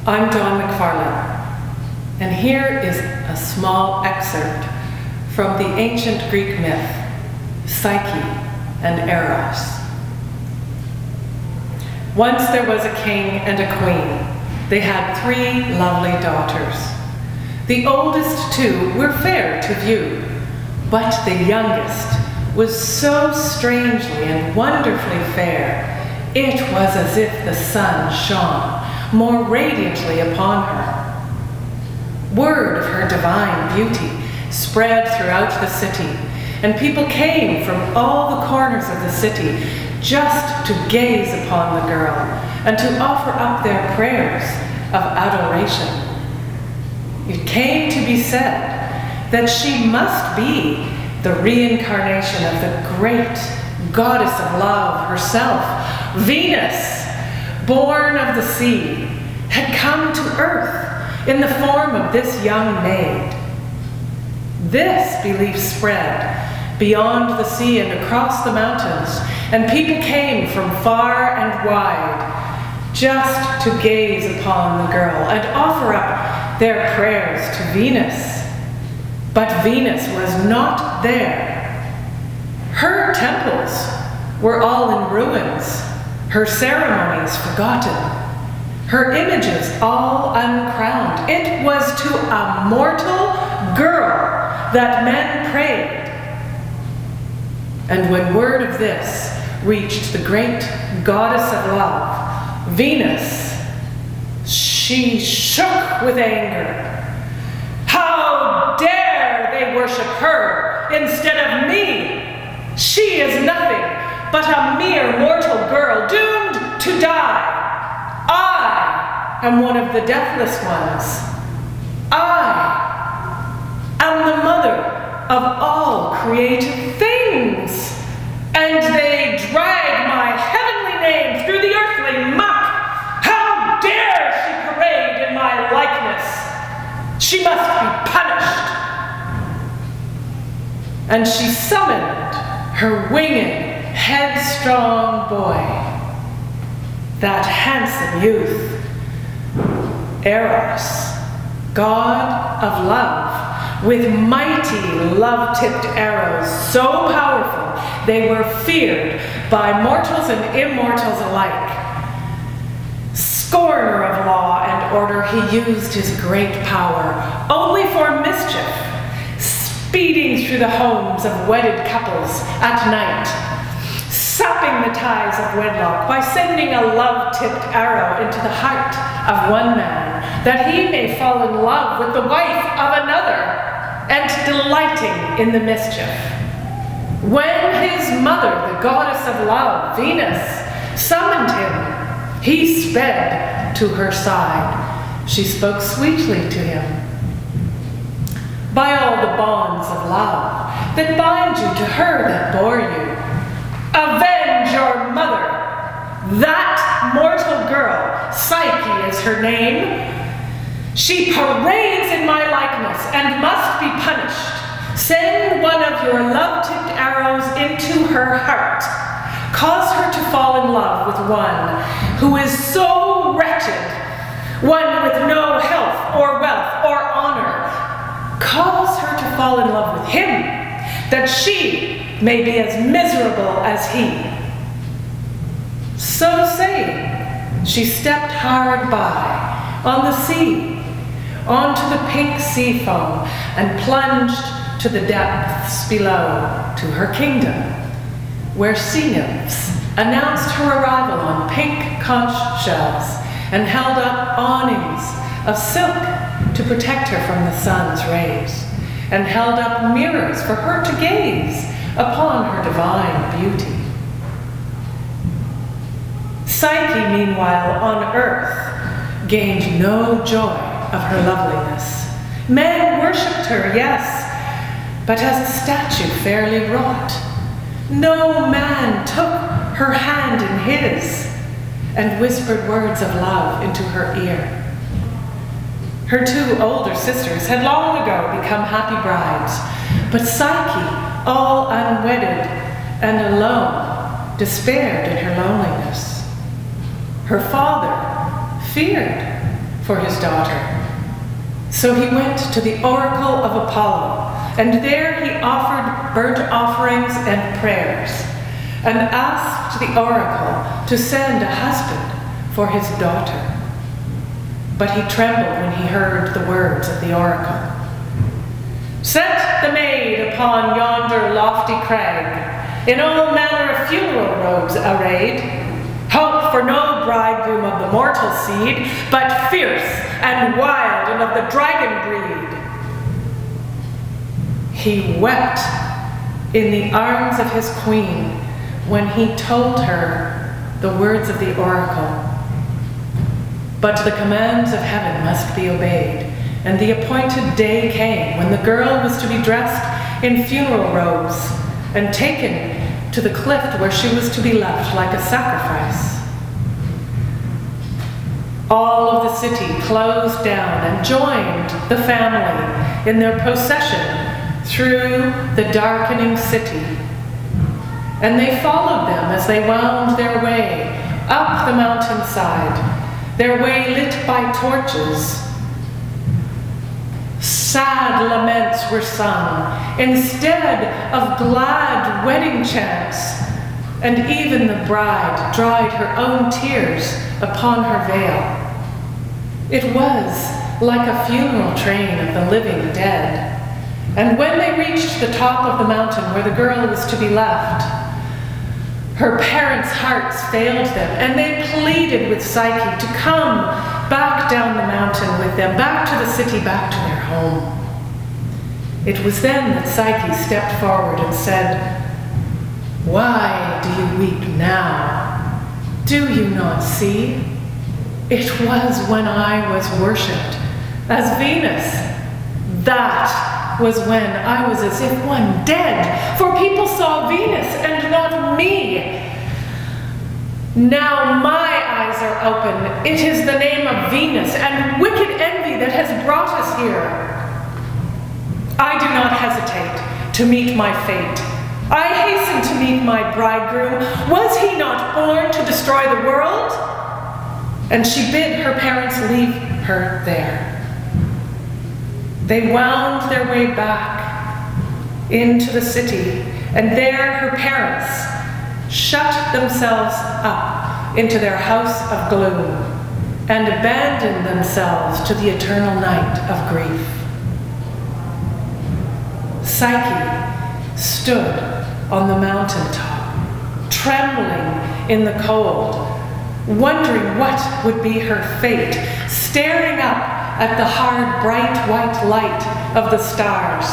I'm Dawn McFarlane, and here is a small excerpt from the ancient Greek myth, Psyche and Eros. Once there was a king and a queen. They had 3 lovely daughters. The oldest 2 were fair to view, but the youngest was so strangely and wonderfully fair, it was as if the sun shone more radiantly upon her. Word of her divine beauty spread throughout the city, and people came from all the corners of the city just to gaze upon the girl and to offer up their prayers of adoration. It came to be said that she must be the reincarnation of the great goddess of love herself, Venus, born of the sea, had come to earth in the form of this young maid. This belief spread beyond the sea and across the mountains, and people came from far and wide just to gaze upon the girl and offer up their prayers to Venus. But Venus was not there. Her temples were all in ruins, her ceremonies forgotten, her images all uncrowned. It was to a mortal girl that men prayed. And when word of this reached the great goddess of love, Venus, she shook with anger. How dare they worship her instead of me? She is nothing but a mere mortal girl doomed to die. I am one of the deathless ones. I am the mother of all created things. And they drag my heavenly name through the earthly muck. How dare she parade in my likeness? She must be punished. And she summoned her winged, headstrong boy, that handsome youth, Eros, god of love, with mighty love-tipped arrows so powerful they were feared by mortals and immortals alike. Scorner of law and order, he used his great power only for mischief, speeding through the homes of wedded couples at night, sapping the ties of wedlock by sending a love-tipped arrow into the heart of one man, that he may fall in love with the wife of another, and delighting in the mischief. When his mother, the goddess of love, Venus, summoned him, he sped to her side. She spoke sweetly to him. By all the bonds of love that bind you to her that bore you, avenge your mother. That mortal girl, Psyche is her name. She parades in my likeness and must be punished. Send one of your love-tipped arrows into her heart. Cause her to fall in love with one who is so wretched, one with no health or wealth or honor. Cause her to fall in love with him, that she may be as miserable as he. So saying, she stepped hard by on the sea, onto the pink sea foam, and plunged to the depths below, to her kingdom, where sea nymphs announced her arrival on pink conch shells and held up awnings of silk to protect her from the sun's rays, and held up mirrors for her to gaze upon her divine beauty. Psyche, meanwhile, on earth, gained no joy of her loveliness. Men worshipped her, yes, but as a statue fairly wrought. No man took her hand in his and whispered words of love into her ear. Her 2 older sisters had long ago become happy brides, but Psyche, all unwedded and alone, despaired in her loneliness. Her father feared for his daughter. So he went to the oracle of Apollo, and there he offered burnt offerings and prayers, and asked the oracle to send a husband for his daughter. But he trembled when he heard the words of the oracle. "Set the maid upon yonder lofty crag, in all manner of funeral robes arrayed. Hope for no bridegroom of the mortal seed, but fierce and wild and of the dragon breed." He wept in the arms of his queen when he told her the words of the oracle. But the commands of heaven must be obeyed, and the appointed day came when the girl was to be dressed in funeral robes and taken to the cliff where she was to be left like a sacrifice. All of the city closed down and joined the family in their procession through the darkening city. And they followed them as they wound their way up the mountainside, their way lit by torches. Sad laments were sung instead of glad wedding chants, and even the bride dried her own tears upon her veil. It was like a funeral train of the living dead. And when they reached the top of the mountain where the girl was to be left, her parents' hearts failed them, and they pleaded with Psyche to come back down the mountain with them, back to the city, back to their home. It was then that Psyche stepped forward and said, "Why do you weep now? Do you not see? It was when I was worshipped as Venus. That was when I was as if one dead, for people saw Venus and not me. Now my eyes are open. It is the name of Venus and wicked envy that has brought us here. I do not hesitate to meet my fate. I hasten to meet my bridegroom. Was he not born to destroy the world?" And she bid her parents leave her there. They wound their way back into the city, and there her parents shut themselves up into their house of gloom and abandoned themselves to the eternal night of grief. Psyche stood on the mountaintop, trembling in the cold, wondering what would be her fate, staring up at the hard, bright white light of the stars,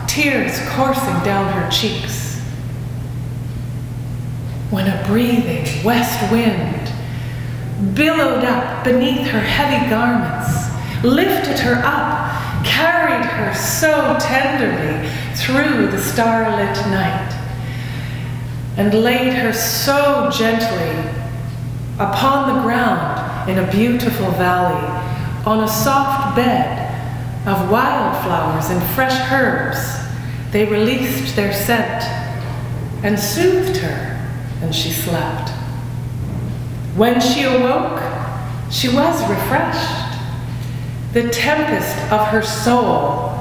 tears coursing down her cheeks. When a breathing west wind billowed up beneath her heavy garments, lifted her up, carried her so tenderly through the starlit night, and laid her so gently upon the ground in a beautiful valley, on a soft bed of wildflowers and fresh herbs. They released their scent and soothed her, and she slept. When she awoke, she was refreshed. The tempest of her soul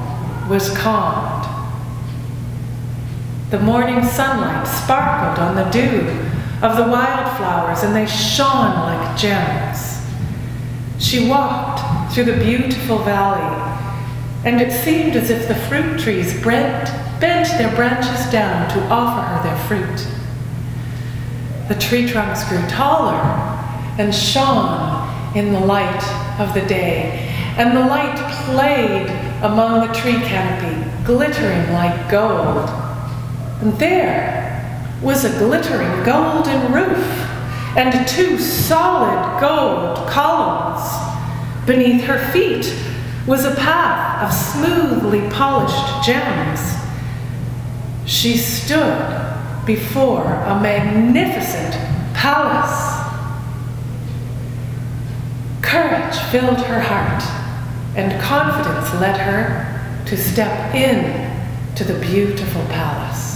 was calmed. The morning sunlight sparkled on the dew of the wildflowers, and they shone like gems. She walked through the beautiful valley, and it seemed as if the fruit trees bent their branches down to offer her their fruit. The tree trunks grew taller and shone in the light of the day, and the light played among the tree canopy, glittering like gold. And there was a glittering golden roof and 2 solid gold columns. Beneath her feet was a path of smoothly polished gems. She stood before a magnificent palace. Courage filled her heart, and confidence led her to step in to the beautiful palace.